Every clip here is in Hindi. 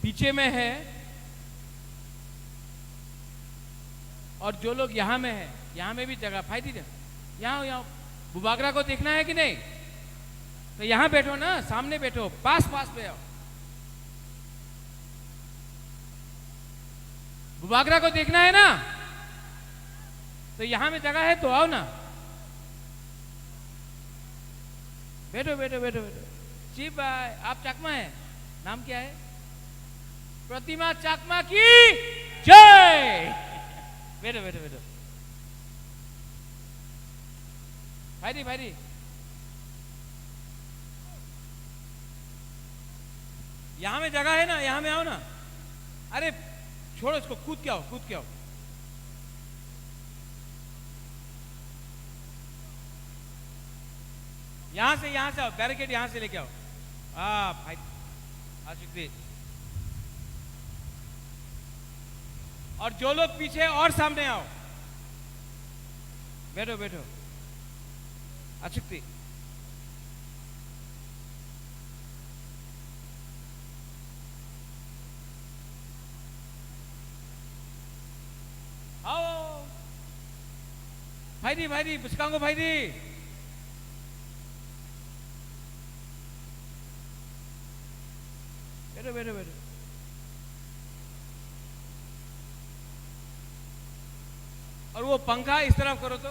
पीछे में है और जो लोग यहां में है, यहां में भी जगह फायदी दे। यहां बुबागरा को देखना है कि नहीं? तो यहां बैठो ना, सामने बैठो, पास पास पे आओ। बुबागरा को देखना है ना, तो यहां में जगह है तो आओ ना, बैठो बैठो बैठो बैठो। जी भाई, आप चकमा है, नाम क्या है? प्रतिमा चकमा की जय। बैठो बैठो बैठो। भाई भाई, यहां में जगह है ना, यहां में आओ ना। अरे छोड़ो इसको, कूद के आओ, कूद के आओ। यहां से आओ, बैरिकेड यहां से लेके आओ। भाई आशिक, और जो लोग पीछे और सामने आओ। बैठो बैठो अशक्ति। आओ भाई बुचकांगो भाई। बैठो बैठो बैठो। और वो पंखा इस तरफ करो, तो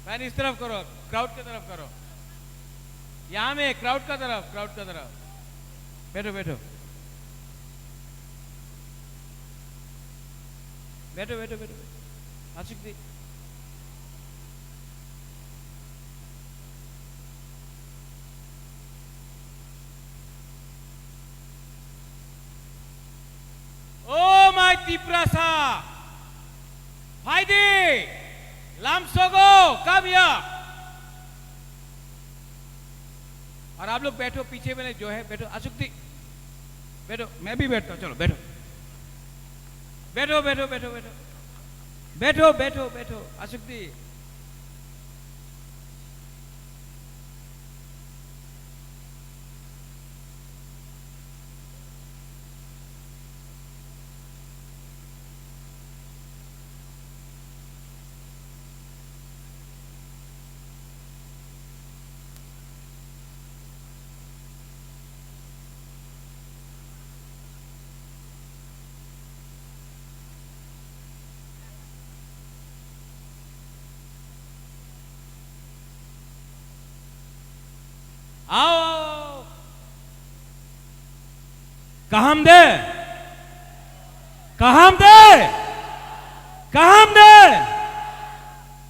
फैन इस तरफ करो, क्राउड की तरफ करो। यहां में क्राउड का तरफ। बैठो बैठो बैठो बैठो बैठो। आशिक दी, ओ माय तिप्रासा भाई दी लामसोगो कब या। और आप लोग बैठो पीछे में जो है, बैठो अशुक्ति, बैठो, मैं भी बैठता हूं, चलो बैठो बैठो बैठो बैठो बैठो बैठो बैठो बैठो अशुक्ति। आओ कहम दे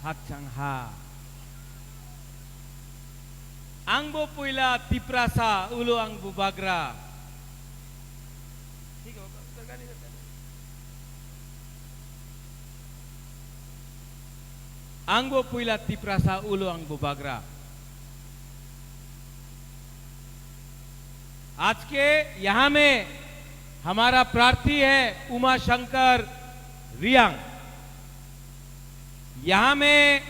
हाकचांहा आंगबो पुइला तिप्रासा उलो आंग बुबागरा। ठीक है, सरकार नहीं करता। आंगबो पुइला तिप्रासा उलो आंग बुबागरा। आज के यहां में हमारा प्रार्थी है उमा शंकर रियांग। यहां में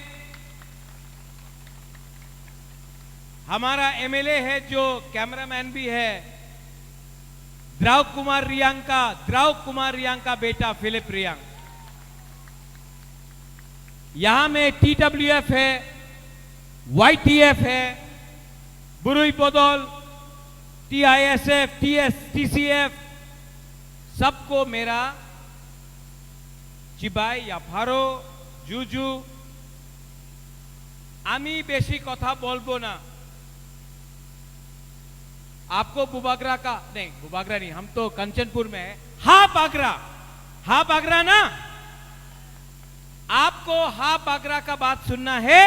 हमारा एमएलए है जो कैमरामैन भी है, द्राव कुमार रियांग का बेटा फिलिप रियांग। यहां में टीडब्ल्यूएफ है, वाईटीएफ है, बुरुई बदल, टीआईएसएफ, टीसीएफ, सबको मेरा चिबाई या फारो जुजू। आमी बेशी कथा बोलबो ना। आपको बुबागरा का नहीं, बुबागरा नहीं, हम तो कंचनपुर में है। हा बागरा ना, आपको हा बागरा का बात सुनना है,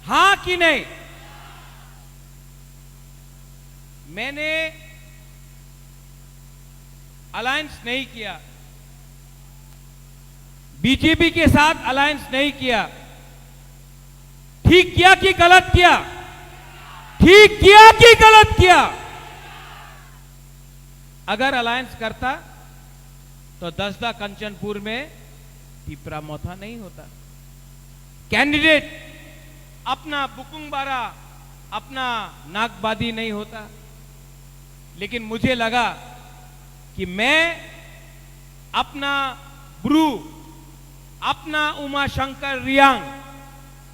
हाँ कि नहीं? मैंने अलायंस नहीं किया, बीजेपी के साथ अलायंस नहीं किया। ठीक किया कि गलत किया? ठीक किया कि गलत किया? अगर अलायंस करता तो दसदा कंचनपुर में टिपरा मोथा नहीं होता। कैंडिडेट अपना बुकुंग बारा, अपना नागबादी नहीं होता। लेकिन मुझे लगा कि मैं अपना ब्रू, अपना उमाशंकर रियांग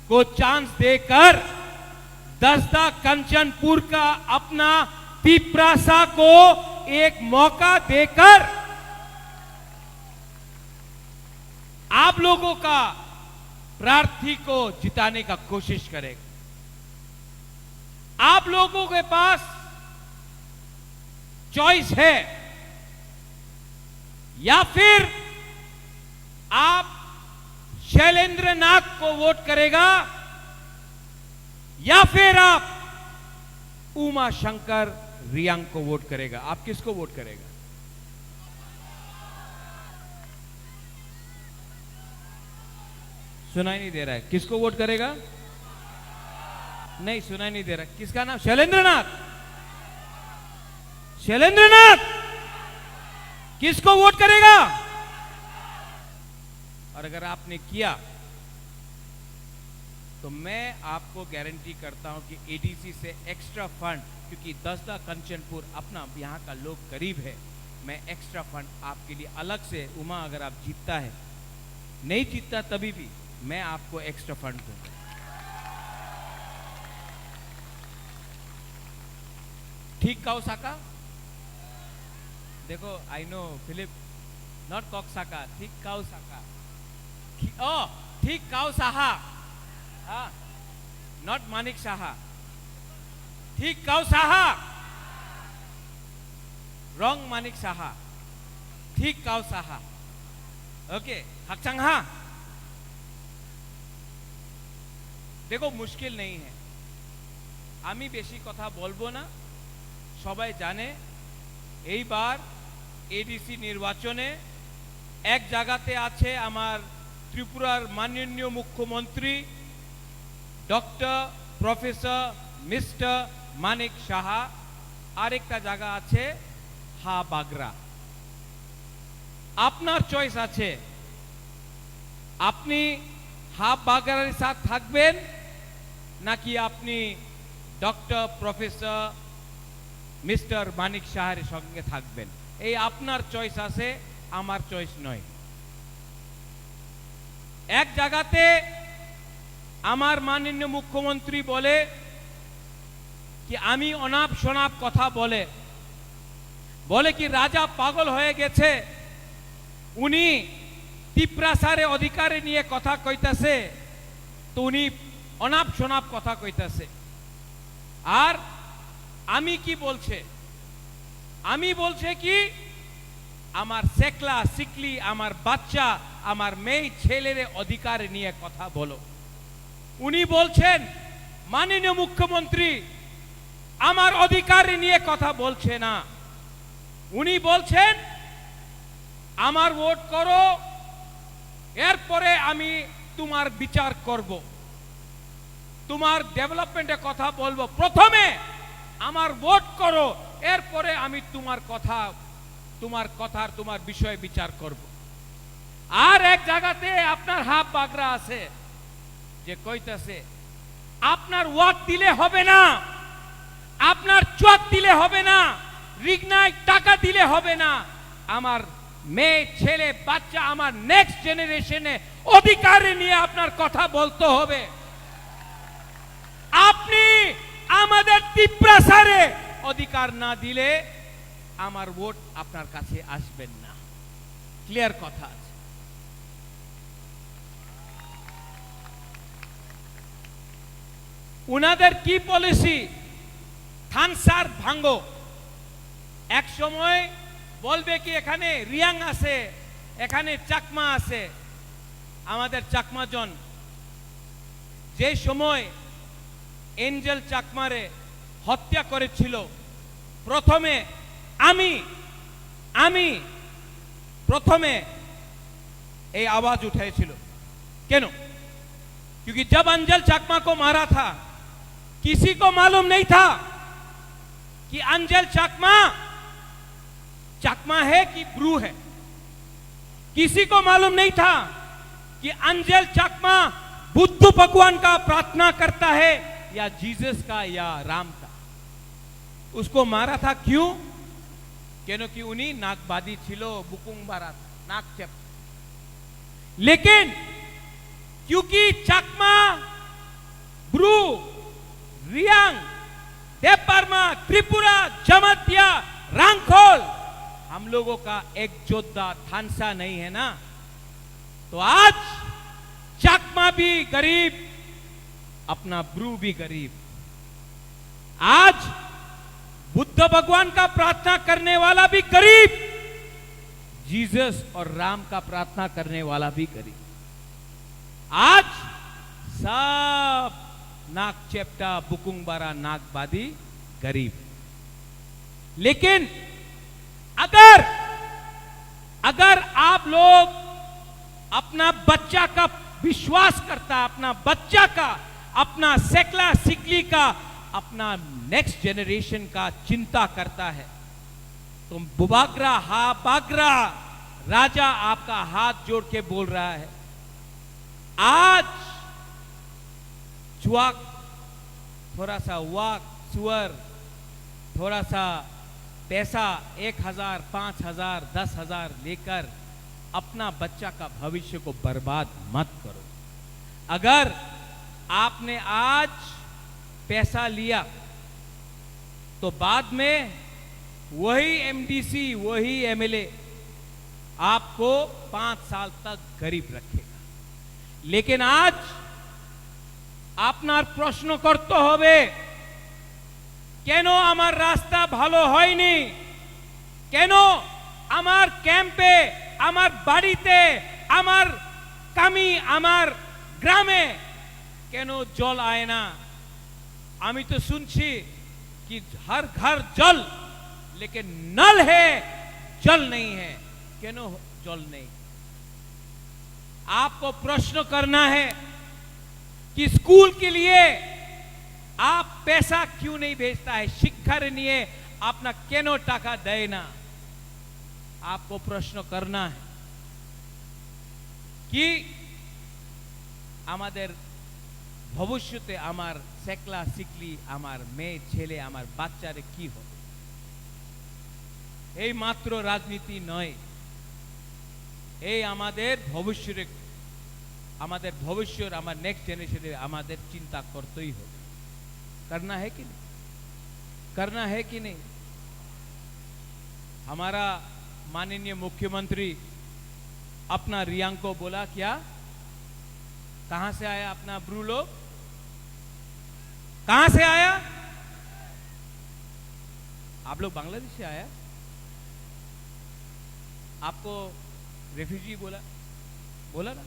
को चांस देकर दसदा कंचनपुर का अपना पिपरासा को एक मौका देकर आप लोगों का प्रार्थी को जिताने का कोशिश करेगा। आप लोगों के पास चॉइस है, या फिर आप शैलेंद्र नाथ को वोट करेगा, या फिर आप उमाशंकर रियांग को वोट करेगा। आप किसको वोट करेगा? सुनाई नहीं दे रहा है। किसको वोट करेगा? नहीं, सुनाई नहीं दे रहा। किसका नाम? शैलेंद्र नाथ। शैलेंद्र नाथ किसको वोट करेगा? और अगर आपने किया तो मैं आपको गारंटी करता हूं कि एडीसी से एक्स्ट्रा फंड, क्योंकि दसदा कंचनपुर अपना यहां का लोग करीब है, मैं एक्स्ट्रा फंड आपके लिए अलग से, उमा अगर आप जीतता है, नहीं जीतता तभी भी मैं आपको एक्स्ट्रा फंड दूंगा। ठीक काउसाका, देखो आई नो फिलिप, नॉट कॉक्साका, ठीक काउसाका, ठीक काउसाहा, हाँ, नॉट मानिक साहा, ठीक काउसाहा, रॉन्ग मानिक साहा, ठीक काउसाहा, ओके, हकचंहा। देखो मुश्किल नहीं है, आमी बेशी कथा बोलबो ना, सबाई जाने এই বার এডিসি নির্বাচনে এক জায়গাতে আছে আমার ত্রিপুরার মাননীয় মুখ্যমন্ত্রী doctor professor mister Manik Saha, আরেকটা জায়গা আছে হা বাগরা। আপনার চয়েস আছে, আপনি হা বাগরার সাথে থাকবেন নাকি আপনি ডক্টর প্রফেসর মিস্টার মানিক সাহার সঙ্গে থাকবেন। এই আপনার চয়েস আছে, আমার চয়েস নয়। এক জায়গাতে আমার মাননীয় মুখ্যমন্ত্রী বলে কি আমি অনাপ শনাপ কথা বলে, বলে কি রাজা পাগল হয়ে গেছে, উনি তিপ্রাসারে অধিকারে নিয়ে কথা কইতাছে, তো উনি অনাপ শনাপ কথা কইতাছে। আর আমি কি বলছে, আমি বলছে কি আমার সেকলা সিকলি, আমার বাচ্চা, আমার মেয়ে ছেলের অধিকার নিয়ে কথা বলো। উনি বলছেন মাননীয় মুখ্যমন্ত্রী আমার অধিকার নিয়ে কথা বলছে না, উনি বলছেন আমার ভোট করো, এরপরে আমি তোমার বিচার করব, তোমার ডেভেলপমেন্টের কথা বলবো, প্রথমে আমার ভোট করো, এরপরে আমি তোমার কথার তোমার বিষয়ে বিচার করব। আর এক জায়গাতে আপনার হাফ বাগরা আছে যে কইতাছে আপনার ওয়াট দিলে হবে না, আপনার চোখ দিলে হবে না, রিগনায় টাকা দিলে হবে না, আমার মেয়ে ছেলে বাচ্চা, আমার নেক্সট জেনারেশনে অধিকার নিয়ে আপনার কথা বলতে হবে। আপনি আমাদের তিপ্রাসারে অধিকার না দিলে আমার ভোট আপনার কাছে আসবেন না। ক্লিয়ার কথা আছে। উনাদের কি পলিসি, থানসার ভাঙ্গো, এক সময় বলবে কি এখানে রিয়াং আছে, এখানে চাকমা আছে। আমাদের চাকমাজন যে সময় এঞ্জেল চাকমারে হত্যা করেছিল, প্রথমে আমি প্রথমে এই आवाज उठाएছিল। क्यों? क्योंकि जब अंजल चाकमा को मारा था, किसी को मालूम नहीं था कि अंजल चाकमा है कि ब्रू है। किसी को मालूम नहीं था कि अंजल चाकमा बुद्ध भगवान का प्रार्थना करता है या जीसस का या राम का। उसको मारा था क्यों? केनो कि उन्हीं नाकबादी छिलो बुकुंग बारा नाक चेप लेकिन क्योंकि चकमा ब्रू रियांग देवबर्मा त्रिपुरा जमतिया रांगखोल हम लोगों का एक जोधा थानसा नहीं है ना, तो आज चकमा भी गरीब, अपना ब्रू भी गरीब। आज बुद्ध भगवान का प्रार्थना करने वाला भी गरीब, जीसस और राम का प्रार्थना करने वाला भी गरीब। आज सब नाक चेप्टा बुकुंग बारा नाकबादी गरीब। लेकिन अगर आप लोग अपना बच्चा का विश्वास करता, अपना बच्चा का, अपना सेकला सिकली का, अपना नेक्स्ट जनरेशन का चिंता करता है, तो बुबागरा हा बागरा राजा आपका हाथ जोड़ के बोल रहा है, आज चुआक थोड़ा सा वाक सुअर थोड़ा सा पैसा 1,000 5,000 10,000 लेकर अपना बच्चा का भविष्य को बर्बाद मत करो। अगर आपने आज पैसा लिया तो बाद में वही एमडीसी वही एमएलए आपको 5 साल तक गरीब रखेगा। लेकिन आज आपनार प्रश्न करते होबे केनो आमार रास्ता भालो हयनि, केनो आमार कैम्पे आमार बाड़ीते आमार कामी आमार ग्रामे केनो जल आए ना। आमी तो सुनছি कि हर घर जल, लेकिन नल है जल नहीं है। केनो जल नहीं? आपको प्रश्न करना है कि स्कूल के लिए आप पैसा क्यों नहीं भेजता है, शिक्षार निये अपना केनो टाका दे ना। आपको प्रश्न करना है कि आमादेर भविष्यते आमार सेकला सिकली आमार मेये छेले आमार बाच्चारे की होबे। এই মাত্র রাজনীতি নয়, এই আমাদের ভবিষ্যের আমার नेक्स्ट जनरेशन আমাদের चिंता करते ही होगा। करना है कि नहीं? करना है कि नहीं? हमारा माननीय मुख्यमंत्री अपना रियांग को बोला क्या, कहां से आया अपना ब्रू लोग, कहां से आया? आप लोग बांग्लादेश से आया? आपको रेफ्यूजी बोला ना,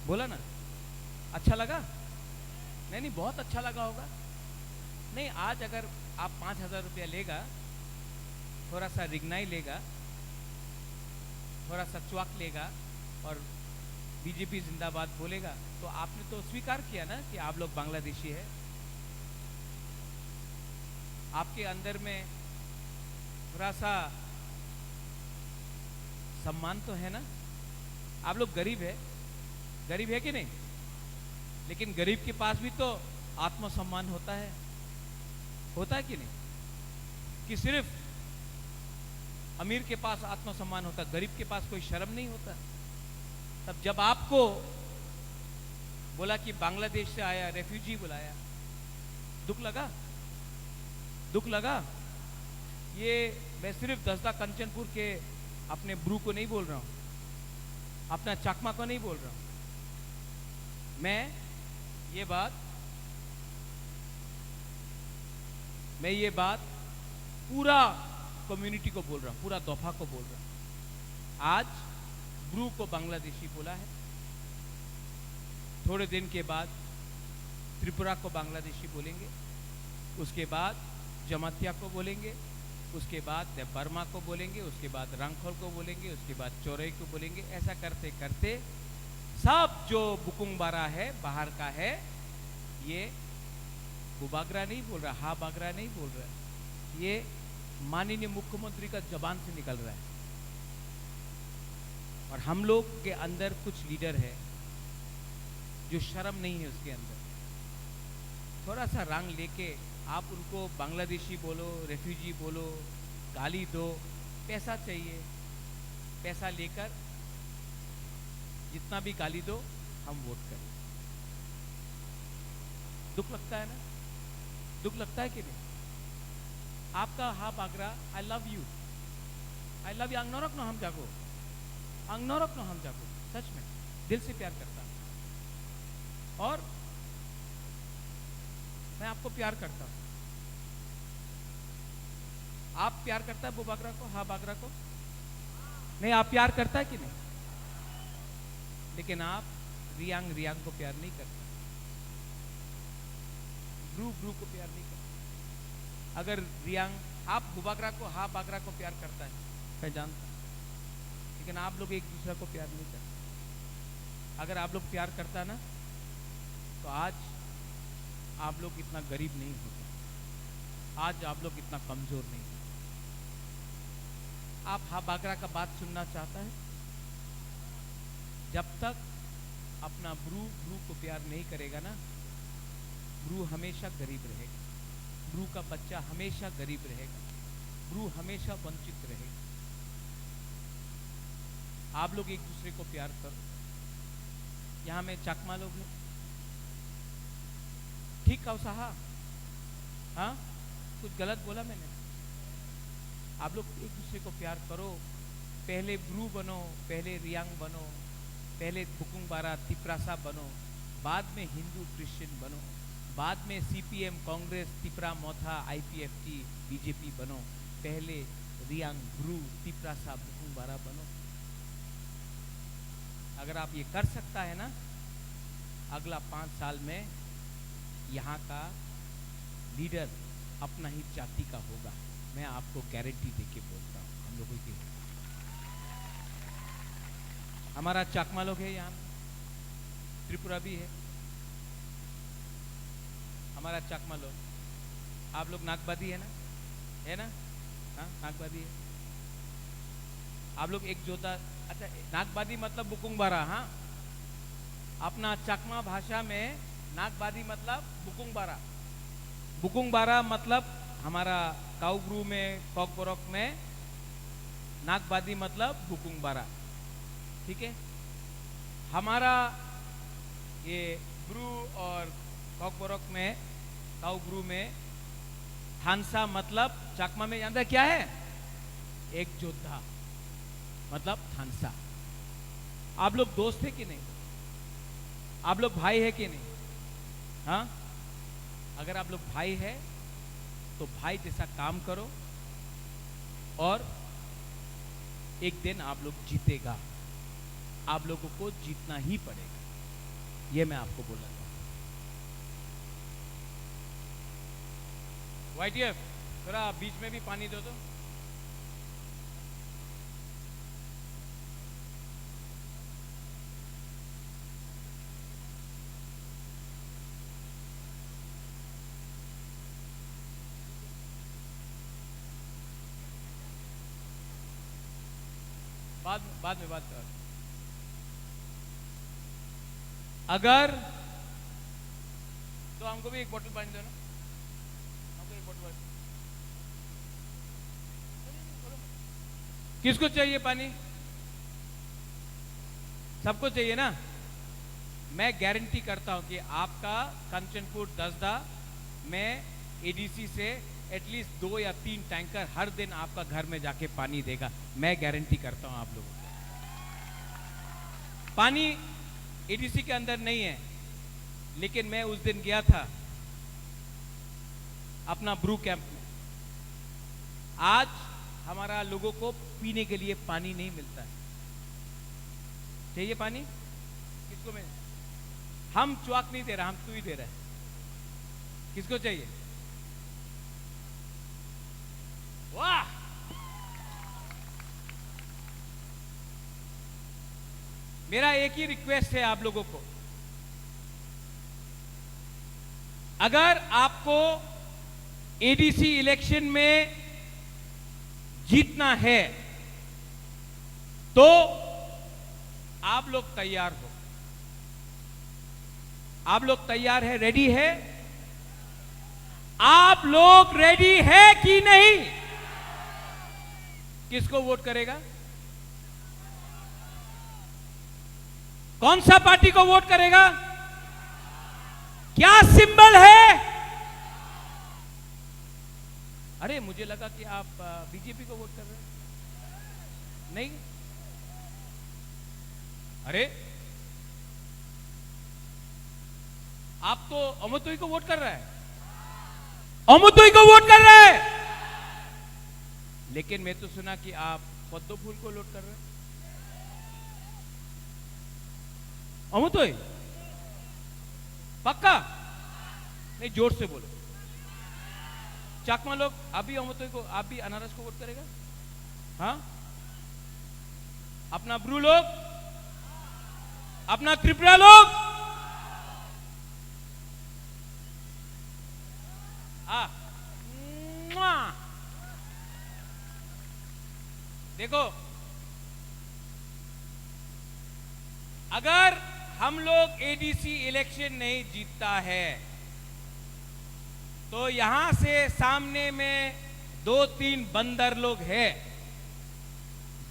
बोला ना? अच्छा लगा? नहीं, बहुत अच्छा लगा होगा। नहीं, आज अगर आप 5,000 रुपया लेगा, थोड़ा सा रिगनाई लेगा, थोड़ा सा च्वाक लेगा और बीजेपी जिंदाबाद बोलेगा, तो आपने तो स्वीकार किया ना कि आप लोग बांग्लादेशी है। आपके अंदर में थोड़ा सा सम्मान तो है ना। आप लोग गरीब है कि नहीं? लेकिन गरीब के पास भी तो आत्मसम्मान होता है कि नहीं? कि सिर्फ अमीर के पास आत्मसम्मान होता, गरीब के पास कोई शर्म नहीं होता। तब जब आपको बोला कि बांग्लादेश से आया, रेफ्यूजी बुलाया, दुख लगा? ये मैं सिर्फ दसदा कंचनपुर के अपने ब्रू को नहीं बोल रहा हूं, अपना चकमा को नहीं बोल रहा हूं। मैं ये बात पूरा कम्युनिटी को बोल रहा हूं, पूरा दफा को बोल रहा हूं। आज ब्रू को बांग्लादेशी बोला है, थोड़े दिन के बाद त्रिपुरा को बांग्लादेशी बोलेंगे, उसके बाद जमातिया को बोलेंगे, उसके बाद देवबर्मा को बोलेंगे, उसके बाद रांगखोल को बोलेंगे, उसके बाद चौरई को बोलेंगे। ऐसा करते करते सब जो बुकुंग बारा है बाहर का है, ये बुबागरा नहीं बोल रहा, हा बागरा नहीं बोल रहा, ये माननीय मुख्यमंत्री का जबान से निकल रहा है। और हम लोग के अंदर कुछ लीडर है जो शर्म नहीं है उसके अंदर, थोड़ा सा रंग लेके आप उनको बांग्लादेशी बोलो, रेफ्यूजी बोलो, गाली दो, पैसा चाहिए, पैसा लेकर जितना भी गाली दो हम वोट करें। दुख लगता है ना, दुख लगता है कि नहीं? आपका हा बागरा, I love you, I love you, अंगनौरक नो हम जागो, अंगनौरक नो हम जागो, सच में दिल से प्यार करता हूं और मैं आपको प्यार करता हूं। आप प्यार करता है वो बागरा को, हा बागरा को? नहीं, आप प्यार करता है कि नहीं? लेकिन आप रियांग रियांग को प्यार नहीं करते, ब्रू ब्रू को प्यार नहीं करते। अगर रियांग आप बुबागरा को, हा बागरा को प्यार करता है, मैं जानता हूं, लेकिन आप लोग एक दूसरे को प्यार नहीं करते। अगर आप लोग प्यार करता ना तो आज आप लोग इतना गरीब नहीं होते, आज आप लोग इतना कमजोर नहीं होते। आप हा बागरा का बात सुनना चाहता है? जब तक अपना ब्रू ब्रू को प्यार नहीं करेगा ना, ब्रू हमेशा गरीब रहेगा, ब्रू का बच्चा हमेशा गरीब रहेगा, ब्रू हमेशा वंचित रहेगा। आप लोग एक दूसरे को प्यार करो। यहां में चकमा लोग हैं, ठीक कहो साहा? हाँ, कुछ गलत बोला मैंने? आप लोग एक दूसरे को प्यार करो। पहले ब्रू बनो, पहले रियांग बनो, पहले बुकुंग बारा तिपरासा बनो, बाद में हिंदू क्रिश्चियन बनो, बाद में सीपीएम, कांग्रेस, तिपरा मोथा, आईपीएफटी, बीजेपी बनो। पहले रियांग, ब्रू, तिपरासा, बुकुंग बारा बनो। अगर आप ये कर सकता है ना, अगला 5 साल में यहाँ का लीडर अपना ही जाति का होगा। मैं आपको गारंटी देके बोलता हूँ। हम लोगों की, हमारा चाकमा लोग है यहाँ, त्रिपुरा भी है हमारा चाकमा लोग। आप लोग नागबादी है ना, है ना? हाँ, नागबादी है। आप लोग एक जोता, अच्छा नागबादी मतलब बुकुंग बारा। हाँ, अपना चकमा भाषा में नागबादी मतलब बुकुंग बारा। बुकुंग बारा मतलब हमारा काउब्रू में, कॉकबोरक में नागबादी मतलब बुकुंग बारा, ठीक है? हमारा ये ब्रू और कॉकबोरक में, काउब्रू में थानसा मतलब चकमा में जानता क्या है? एक योद्धा मतलब थानसा। आप लोग दोस्त है कि नहीं? आप लोग भाई है कि नहीं? हाँ, अगर आप लोग भाई है तो भाई जैसा काम करो और एक दिन आप लोग जीतेगा। आप लोगों को जीतना ही पड़ेगा, ये मैं आपको बोला था। वाईटीएफ थोड़ा बीच में भी पानी दो तो। बाद में बात कर। अगर तो हमको भी एक बोतल पानी दो ना, हमको एक बोतल पानी। किसको चाहिए पानी? सबको चाहिए ना? मैं गारंटी करता हूं कि आपका कंचनपुर दसदा में एडीसी से एटलीस्ट 2 या 3 टैंकर हर दिन आपका घर में जाके पानी देगा। मैं गारंटी करता हूं आप लोगों को। पानी एडीसी के अंदर नहीं है, लेकिन मैं उस दिन गया था अपना ब्रू कैंप में। आज हमारा लोगों को पीने के लिए पानी नहीं मिलता है। चाहिए पानी? किसको? मैं, हम च्वाक नहीं दे रहा, हम तू ही दे रहा है। किसको चाहिए? वाह, मेरा एक ही रिक्वेस्ट है आप लोगों को, अगर आपको एडीसी इलेक्शन में जीतना है तो आप लोग तैयार हो। आप लोग तैयार है? रेडी है? आप लोग रेडी है कि नहीं? किसको वोट करेगा? कौन सा पार्टी को वोट करेगा? क्या सिंबल है? अरे मुझे लगा कि आप बीजेपी को वोट कर रहे हैं। नहीं, अरे आप तो अमोतोई को वोट कर रहा है, अमोतोई को वोट कर रहा है। लेकिन मैं तो सुना कि आप पद्म फूल को वोट कर रहे हैं। अमोतोई पक्का? नहीं, जोर से बोलो। चाकमा लोग आप भी अमोतोई को, आप भी अनारस को वोट करेगा? हाँ, अपना ब्रू लोग, अपना त्रिपुरा लोग, देखो, अगर हम लोग एडीसी इलेक्शन नहीं जीतता है तो यहां से सामने में 2-3 बंदर लोग हैं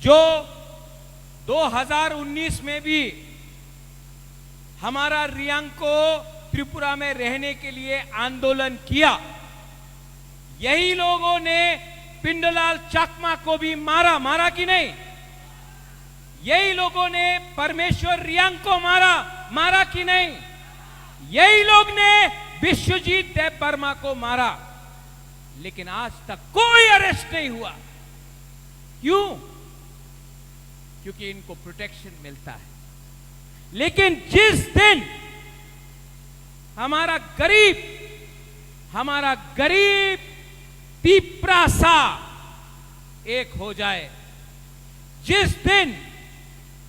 जो 2019 में भी हमारा रियांग को त्रिपुरा में रहने के लिए आंदोलन किया। यही लोगों ने पिंडलाल चाकमा को भी मारा कि नहीं? यही लोगों ने परमेश्वर रियांग को मारा कि नहीं? यही लोग ने विश्वजीत देव वर्मा को मारा। लेकिन आज तक कोई अरेस्ट नहीं हुआ। क्यों? क्योंकि इनको प्रोटेक्शन मिलता है। लेकिन जिस दिन हमारा गरीब तिप्रासा एक हो जाए, जिस दिन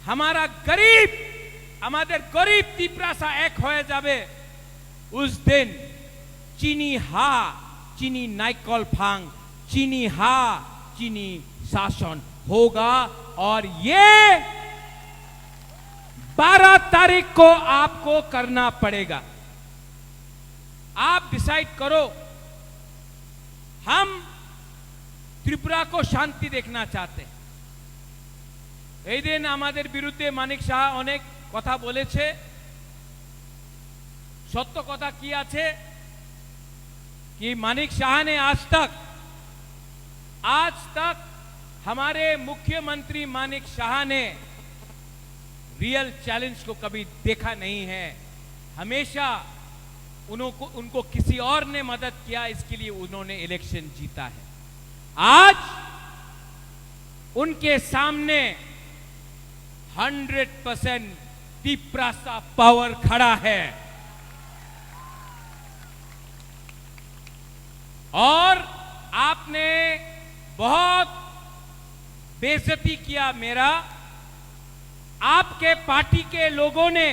हमारा गरीब तिप्रासा एक हो जावे, उस दिन चीनी नाइकल फांग, चीनी शासन होगा। और ये 12 तारीख को आपको करना पड़ेगा। आप डिसाइड करो। हम त्रिपुरा को शांति देखना चाहते हैं। এই দিন আমাদের বিরুদ্ধে মানিক সাহা অনেক কথা বলেছে। সত্য কথা কি আছে कि मानिक शाह ने आज तक हमारे मुख्यमंत्री मानिक शाह ने रियल चैलेंज को कभी देखा नहीं है। हमेशा उनको किसी और ने मदद किया, इसके लिए उन्होंने इलेक्शन जीता है। आज उनके सामने 100% तिप्रासा पावर खड़ा है। और आपने बहुत बेइज्जती किया मेरा। आपके पार्टी के लोगों ने,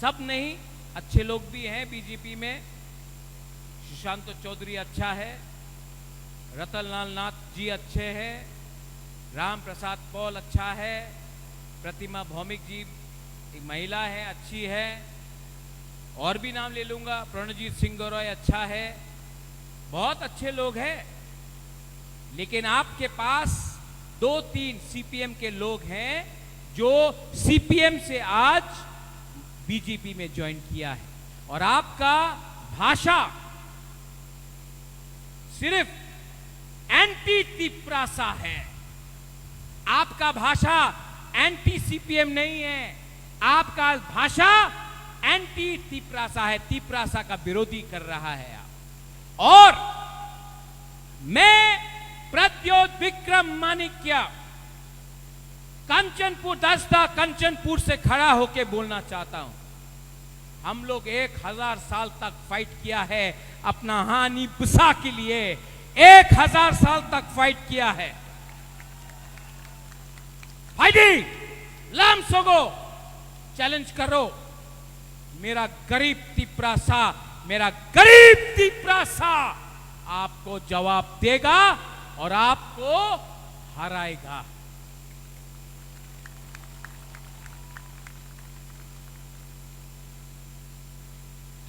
सब नहीं, अच्छे लोग भी हैं बीजेपी में। सुशांत चौधरी अच्छा है, रतनलाल नाथ जी अच्छे हैं, राम प्रसाद पॉल अच्छा है, प्रतिमा भौमिक जी एक महिला है, अच्छी है, और भी नाम ले लूंगा, प्रणजीत सिंह गौरव अच्छा है, बहुत अच्छे लोग हैं। लेकिन आपके पास 2-3 सीपीएम के लोग हैं जो सीपीएम से आज बीजेपी में ज्वाइन किया है। और आपका भाषा सिर्फ एंटी तिप्रासा है। आपका भाषा एंटी सीपीएम नहीं है, आपका भाषा एंटी तिप्रासा है। तिप्रासा का विरोधी कर रहा है आप। और मैं प्रद्योत विक्रम माणिक्य कंचनपुर दस्ता कंचनपुर से खड़ा होकर बोलना चाहता हूं। हम लोग 1000 साल तक फाइट किया है अपना हानि बुसा के लिए। 1000 साल तक फाइट किया है। फाइटिंग लाम सोगो चैलेंज करो। मेरा गरीब तिप्रासा आपको जवाब देगा और आपको हराएगा।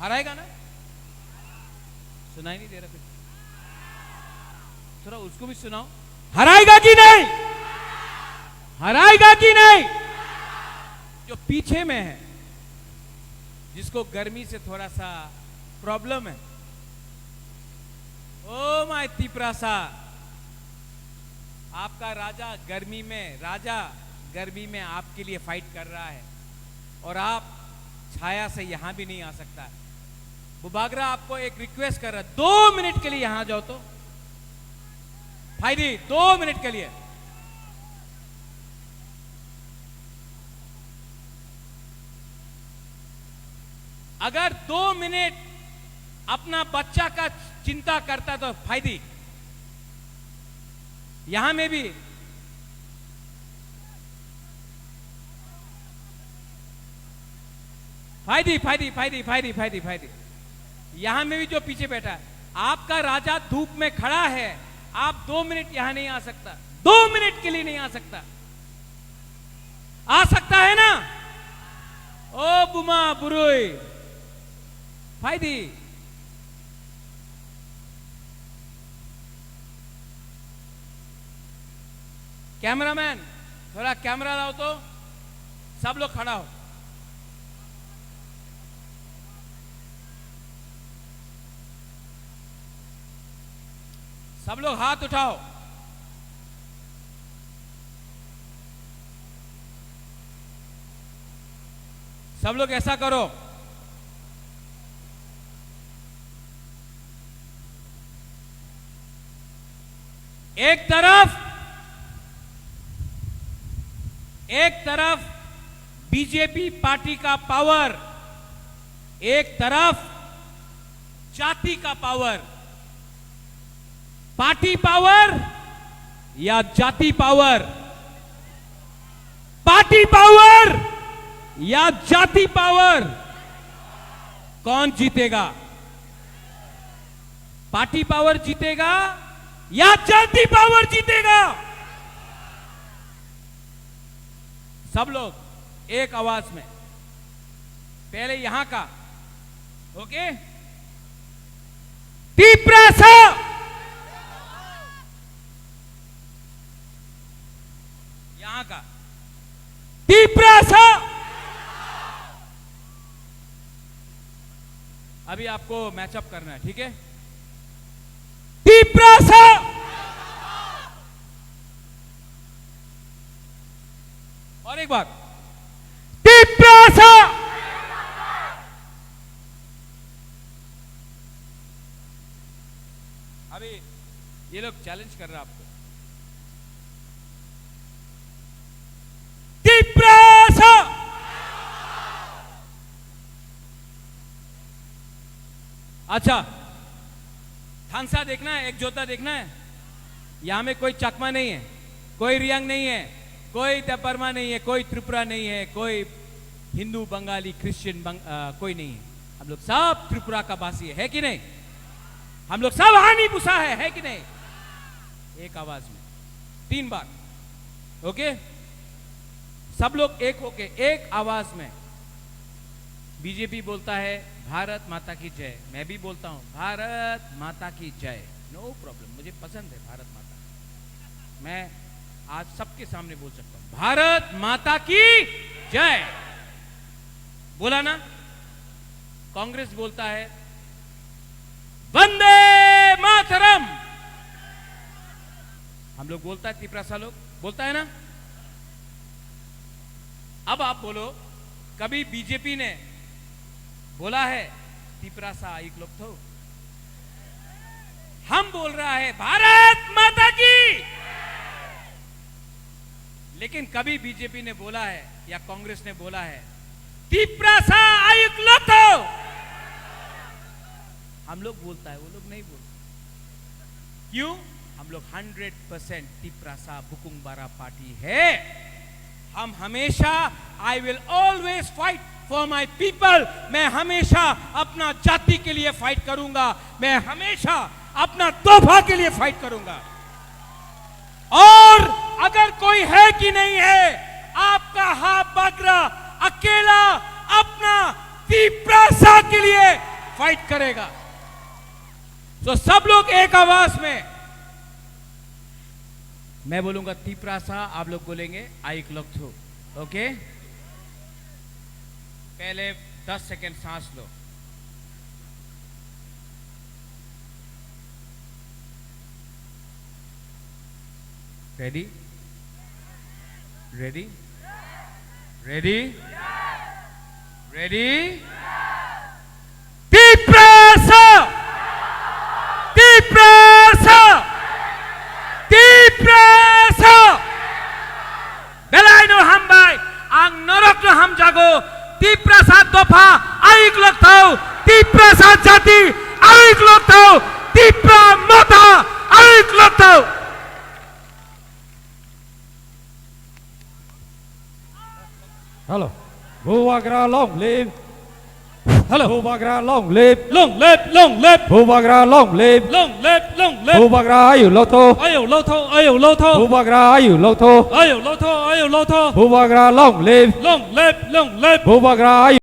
हराएगा ना? सुनाई नहीं दे रहा कुछ? थोड़ा उसको भी सुनाओ। हराएगा कि नहीं? हराएगा कि नहीं? जो पीछे में है, जिसको गर्मी से थोड़ा सा प्रॉब्लम है, ओ माय तिपरासा, आपका राजा गर्मी में आपके लिए फाइट कर रहा है और आप छाया से यहां भी नहीं आ सकता। बुबागरा आपको एक रिक्वेस्ट कर रहा है, 2 मिनट के लिए यहां जाओ तो भाई, 2 मिनट के लिए। अगर 2 मिनट अपना बच्चा का चिंता करता तो फायदी, यहां में भी फायदी, यहां में भी जो पीछे बैठा है, आपका राजा धूप में खड़ा है, आप 2 मिनट यहां नहीं आ सकता, 2 मिनट के लिए नहीं आ सकता। आ सकता है ना? ओ बुमा बुरुई फायदी। कैमरामैन थोड़ा कैमरा लाओ तो, सब लोग खड़ा हो। सब लोग हाथ उठाओ। सब लोग ऐसा करो, एक तरफ बीजेपी पार्टी का पावर, एक तरफ जाति का पावर। पार्टी पावर या जाति पावर? पार्टी पावर या जाति पावर? कौन जीतेगा? पार्टी पावर जीतेगा या जाति पावर जीतेगा? सब लोग एक आवाज में, पहले यहां का, ओके? तिपरासा, यहां का तिपरासा। अभी आपको मैचअप करना है, ठीक है? तिपरासा, और एक बार, तिपरासा। अभी ये लोग चैलेंज कर रहे हैं आपको। तिपरासा, अच्छा थानसा देखना है, एक जोता देखना है। यहां में कोई चकमा नहीं है, कोई रियांग नहीं है, कोई देपरमा नहीं है, कोई त्रिपुरा नहीं है, कोई हिंदू, बंगाली, क्रिश्चियन कोई नहीं है। हम लोग सब त्रिपुरा का वासी है कि नहीं? हम लोग सब हानि पुसा है कि नहीं? एक आवाज में 3 बार, ओके? सब लोग एक होके एक आवाज में। बीजेपी बोलता है भारत माता की जय, मैं भी बोलता हूं भारत माता की जय, नो प्रॉब्लम, मुझे पसंद है भारत माता। मैं आज सबके सामने बोल सकता हूं भारत माता की जय। बोला ना? कांग्रेस बोलता है वंदे मातरम। हम लोग बोलता है, तिपरासा लोग बोलता है ना? अब आप बोलो, कभी बीजेपी ने बोला है तिपरासा एक लोग तो? हम बोल रहा है भारत माता की। लेकिन कभी बीजेपी ने बोला है या कांग्रेस ने बोला है तिपरासा आयुक लोथो? हम लोग बोलता है, वो लोग नहीं बोलते। क्यों? हम लोग 100% तिपरासा बुकुंगबारा पार्टी है। हम हमेशा, I will always fight for my people. मैं हमेशा अपना जाति के लिए फाइट करूंगा, मैं हमेशा अपना तोहफा के लिए फाइट करूंगा। और अगर कोई है कि नहीं है, आपका बागरा अकेला अपना तिपरासा के लिए फाइट करेगा। तो सब लोग एक आवाज में मैं बोलूंगा तीपरा सा, आप लोग बोलेंगे आई क्लॉक थ्रू। ओके, पहले 10 सेकेंड सांस लो। Ready ready ready ready. तीपरा सा, तीपरा सा, तीपरा सा। बेलायनो हामबाय, आं नरकनो हामजागो। तीपरा सा दफा आई क्लॉक थाउ, तीपरा सा जाति आई क्लॉक थाउ, तीपरा मता आई clock थाउ। Hello. Buwagra long live. Hello. Buwagra long live. Long live, long live, Buwagra long live. long live, long live. Buwagra ayu loto. Ayo loto, ayo loto, Buwagra ayu loto. ayo loto, ayo loto. Buwagra long live. Long live, long live. Buwagra ayu